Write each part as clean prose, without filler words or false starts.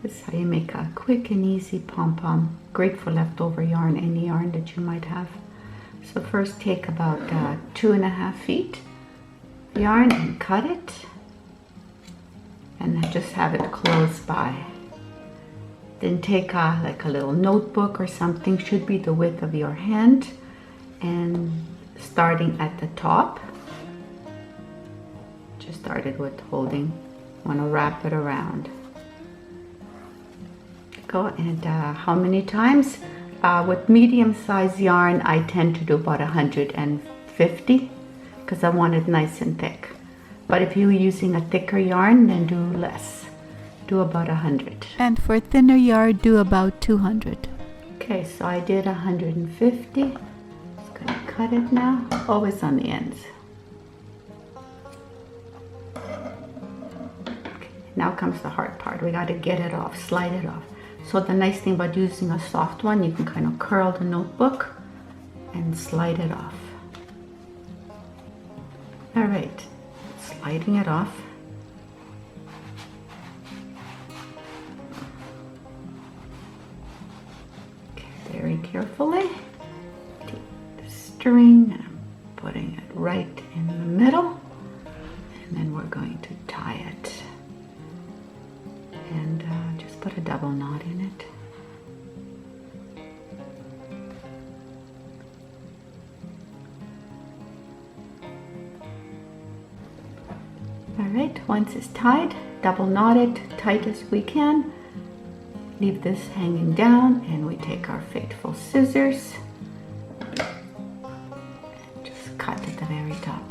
This is how you make a quick and easy pom-pom. Great for leftover yarn, any yarn that you might have. So first take about 2.5 feet yarn and cut it. And then just have it close by. Then take like a little notebook or something, should be the width of your hand. And starting at the top, just started with holding, want to wrap it around. Go and how many times? With medium size yarn, I tend to do about 150 because I want it nice and thick. But if you're using a thicker yarn, then do less. Do about 100. And for thinner yarn, do about 200. Okay, so I did 150. Just gonna cut it now, always on the ends. Okay, now comes the hard part. We gotta get it off, slide it off. So the nice thing about using a soft one, you can kind of curl the notebook and slide it off. All right, sliding it off. Okay, very carefully. Take the string and I'm putting it right in the middle. And then we're going to tie it. And just put a double knot in it. Alright, once it's tied, double knot it tight as we can. Leave this hanging down and we take our fateful scissors and just cut at the very top.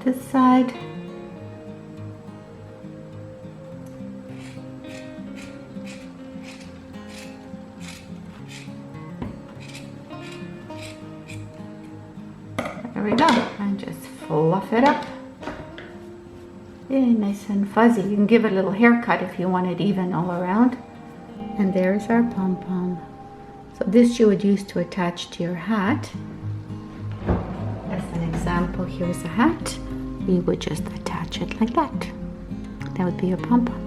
This side. There we go, and just fluff it up. Yeah, nice and fuzzy. You can give it a little haircut if you want it even all around. And there's our pom-pom. So this you would use to attach to your hat. As an example, here's a hat. You would just attach it like that. That would be your pom-pom.